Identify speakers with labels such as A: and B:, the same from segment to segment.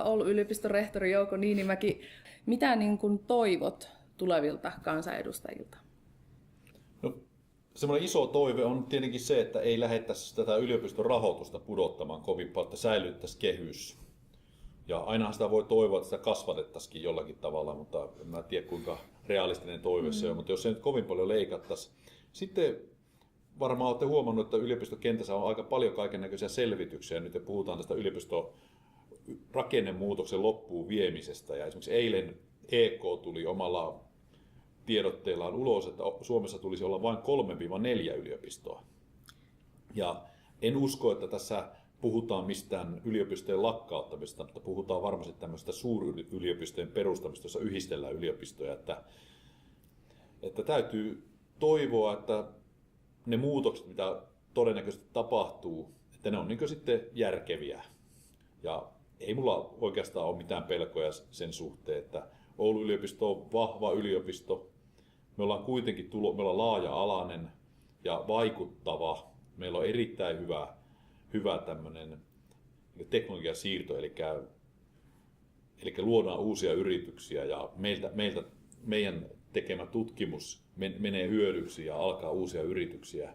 A: Oulun yliopiston rehtori Jouko Niinimäki, mitä niin kuin toivot tulevilta kansanedustajilta?
B: No, semmoinen iso toive on tietenkin se, että ei lähdettäisi tätä yliopiston rahoitusta pudottamaan kovin paljon, että säilyttäisiin kehys. Ja ainahan sitä voi toivoa, että sitä kasvatettaisiin jollakin tavalla, mutta en mä tiedä kuinka realistinen toive se on. Mutta jos se nyt kovin paljon leikattaisiin. Sitten varmaan olette huomannut, että yliopistokentässä on aika paljon kaikennäköisiä selvityksiä. Nyt puhutaan tästä yliopiston rakennemuutoksen loppuun viemisestä. Ja esimerkiksi eilen EK tuli omalla tiedotteellaan ulos, että Suomessa tulisi olla vain 3-4 yliopistoa. Ja en usko, että tässä puhutaan mistään yliopistojen lakkauttamista, mutta puhutaan varmasti tämmöistä suuryliopistojen perustamista, jossa yhdistellään yliopistoja. Että täytyy toivoa, että ne muutokset, mitä todennäköisesti tapahtuu, että ne on niin sitten järkeviä. Ja ei mulla oikeastaan ole mitään pelkoja sen suhteen, että Oulun yliopisto on vahva yliopisto. Me ollaan kuitenkin me ollaan laaja-alainen ja vaikuttava. Meillä on erittäin hyvä tämmöinen teknologiasiirto, eli luodaan uusia yrityksiä ja meidän tekemä tutkimus menee hyödyksi ja alkaa uusia yrityksiä.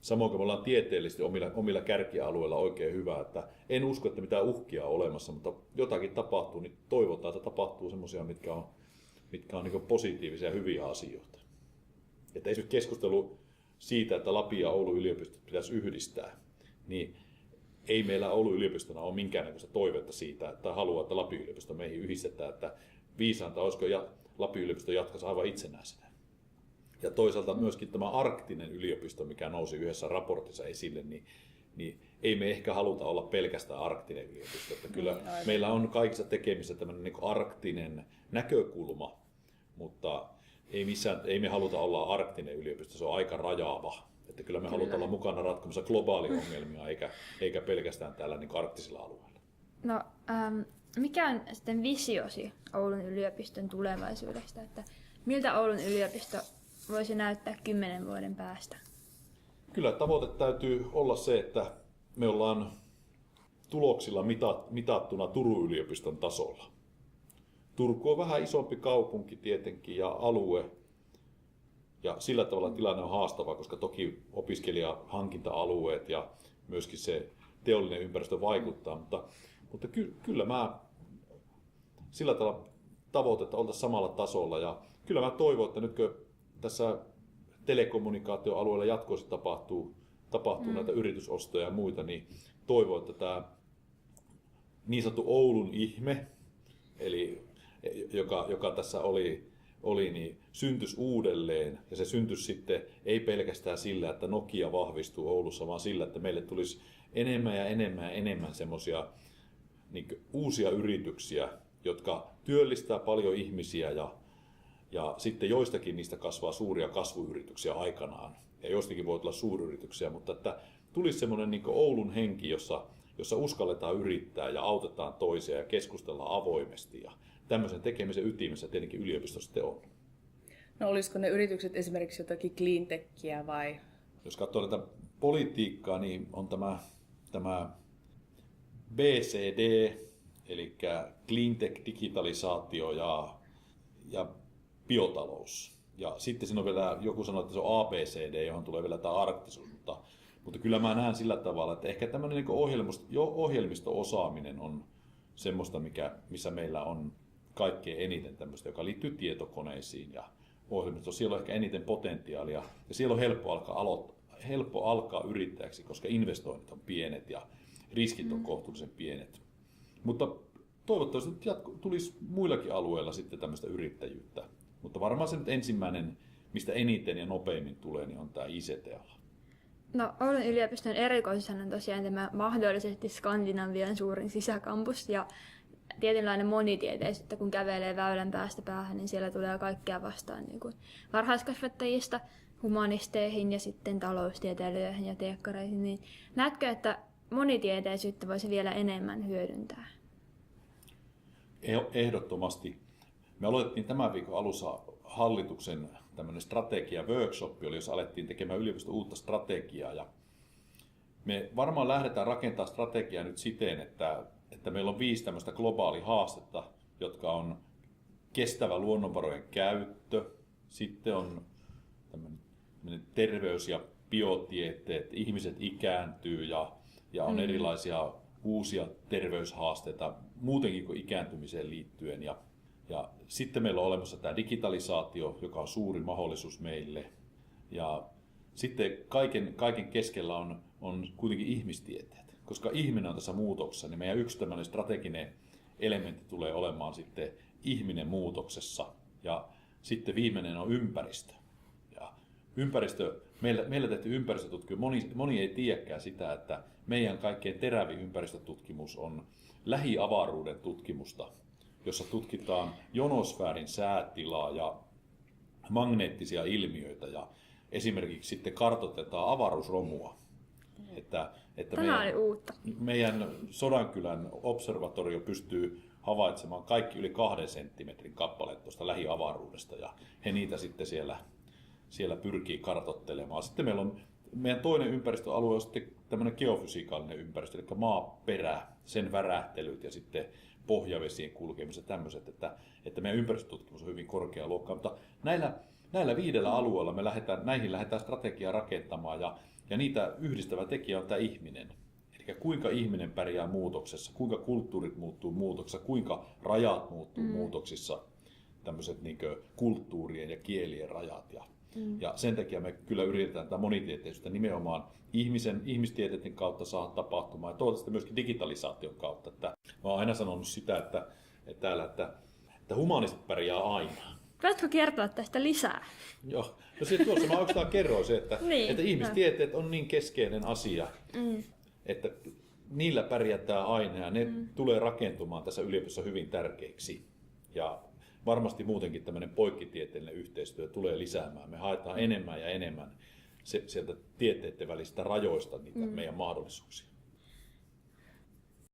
B: Samoin kuin me ollaan tieteellisesti omilla kärkialueilla oikein hyvä, että en usko, että mitään uhkia on olemassa, mutta jotakin tapahtuu, niin toivotaan, että tapahtuu semmoisia, mitkä on niin positiivisia ja hyviä asioita. Että esimerkiksi keskustelu siitä, että Lapin ja Oulun yliopistot pitäisi yhdistää, niin ei meillä Oulun yliopistona ole minkäännäköistä toivetta siitä, että haluaa, että Lapin yliopisto meihin yhdistetään, että viisaanta olisiko Lapin yliopisto jatkaisi aivan itsenäisenä. Ja toisaalta myöskin tämä arktinen yliopisto, mikä nousi yhdessä raportissa esille, niin ei me ehkä haluta olla pelkästään arktinen yliopisto. Että kyllä meillä on kaikissa tekemissä tämmöinen niin arktinen näkökulma, mutta ei me haluta olla arktinen yliopisto, se on aika rajaava. Että kyllä me halutaan olla mukana ratkomassa globaalia ongelmia, eikä pelkästään täällä niin arktisilla alueilla.
C: No, mikä on sitten visiosi Oulun yliopiston tulevaisuudesta? Että miltä Oulun yliopisto voisi näyttää 10 vuoden päästä?
B: Kyllä tavoite täytyy olla se, että me ollaan tuloksilla mitattuna Turun yliopiston tasolla. Turku on vähän isompi kaupunki tietenkin ja alue. Ja sillä tavalla tilanne on haastava, koska toki opiskelijahankinta-alueet ja myöskin se teollinen ympäristö vaikuttaa. Mutta kyllä mä sillä tavalla tavoite, että oltaisiin samalla tasolla. Ja kyllä mä toivon, että nytkö tässä telekommunikaatioalueella jatkossa tapahtuu näitä yritysostoja ja muita, niin toivon, että tämä niin sanottu Oulun ihme, eli joka tässä oli, niin syntyisi uudelleen. Ja se syntyisi sitten ei pelkästään sillä, että Nokia vahvistuu Oulussa, vaan sillä, että meille tulisi enemmän ja enemmän semmoisia niin uusia yrityksiä, jotka työllistää paljon ihmisiä ja sitten joistakin niistä kasvaa suuria kasvuyrityksiä aikanaan. Ja joistakin voi olla suuryrityksiä, mutta että tulisi semmoinen niin Oulun henki, jossa uskalletaan yrittää ja autetaan toisia ja keskustellaan avoimesti. Ja tämmöisen tekemisen ytimessä tietenkin yliopisto sitten on.
A: No olisiko ne yritykset esimerkiksi jotakin cleantechia vai?
B: Jos katsoo tätä politiikkaa, niin on tämä BCD, eli cleantech, digitalisaatio ja biotalous. Ja sitten siinä on vielä, joku sanoo, että se on ABCD, johon tulee vielä tämä arktisuus, mutta kyllä mä näen sillä tavalla, että ehkä tämmöinen niin ohjelmisto-osaaminen on semmoista, missä meillä on kaikkein eniten tämmöistä, joka liittyy tietokoneisiin ja ohjelmistoon. Siellä on ehkä eniten potentiaalia ja siellä on helppo alkaa yrittäjäksi, koska investoinnit on pienet ja riskit on kohtuullisen pienet. Mutta toivottavasti tulisi muillakin alueilla sitten tämmöistä yrittäjyyttä. Mutta varmaan se nyt ensimmäinen, mistä eniten ja nopeimmin tulee, niin on tämä ICT-ala.
C: No, Oulun yliopiston erikoisuushan on tosiaan tämä mahdollisesti Skandinavian suurin sisäkampus ja tietynlainen monitieteisyyttä, kun kävelee väylän päästä päähän, niin siellä tulee kaikkea vastaan niin kuin varhaiskasvattajista humanisteihin ja sitten taloustieteilijöihin ja teekkareihin. Niin näetkö, että monitieteisyyttä voisi vielä enemmän hyödyntää?
B: Ehdottomasti. Me aloitettiin tämän viikon alussa hallituksen tämmöinen strategia-workshop, jossa alettiin tekemään yliopiston uutta strategiaa. Ja me varmaan lähdetään rakentamaan strategiaa nyt siten, että että meillä on 5 tämmöistä globaalia haastetta, jotka on kestävä luonnonvarojen käyttö, sitten on tämmöinen terveys- ja biotieteet, ihmiset ikääntyy ja on erilaisia uusia terveyshaasteita muutenkin kuin ikääntymiseen liittyen. Ja sitten meillä on olemassa tämä digitalisaatio, joka on suuri mahdollisuus meille. Ja sitten kaiken keskellä on kuitenkin ihmistieteet. Koska ihminen on tässä muutoksessa, niin meidän yksi tämmöinen strateginen elementti tulee olemaan sitten ihminen muutoksessa. Ja sitten viimeinen on ympäristö. Ja meillä tehty ympäristötutkimus, moni ei tiedäkään sitä, että meidän kaikkein terävin ympäristötutkimus on lähiavaruuden tutkimusta, jossa tutkitaan ionosfäärin säätilaa ja magneettisia ilmiöitä ja esimerkiksi sitten kartoitetaan avaruusromua.
C: Tämä oli uutta.
B: Meidän Sodankylän observatorio pystyy havaitsemaan kaikki yli 2 senttimetrin kappaleet tuosta lähiavaruudesta ja he niitä sitten siellä pyrkii kartoittelemaan. Sitten meidän toinen ympäristöalue on sitten tämmöinen geofysikaalinen ympäristö, eli maaperä, sen värähtelyt ja sitten pohjavesien kulkemiset ja tämmöiset, että meidän ympäristötutkimus on hyvin korkea luokka. Mutta näillä 5 alueella näihin lähdetään strategiaa rakentamaan ja niitä yhdistävä tekijä on tämä ihminen. Eli kuinka ihminen pärjää muutoksessa, kuinka kulttuurit muuttuu muutoksessa, kuinka rajat muuttuu muutoksissa, tämmöiset niin kuin kulttuurien ja kielien rajat. Ja sen takia me kyllä yritetään tätä monitieteisyyttä nimenomaan ihmistieteiden kautta saada tapahtumaan ja toivottavasti myöskin digitalisaation kautta. Mä oon aina sanonut sitä, että humanistit pärjää aina.
C: Voitko kertoa tästä lisää?
B: Joo, no sitten tuossa mä oikeastaan kerroin se, että,
C: Niin,
B: että ihmistieteet on niin keskeinen asia, että niillä pärjätään aina ja ne tulee rakentumaan tässä yliopistossa hyvin tärkeiksi. Ja varmasti muutenkin tämmöinen poikkitieteellinen yhteistyö tulee lisäämään. Me haetaan enemmän ja enemmän sieltä tieteiden välisistä rajoista niitä meidän mahdollisuuksia.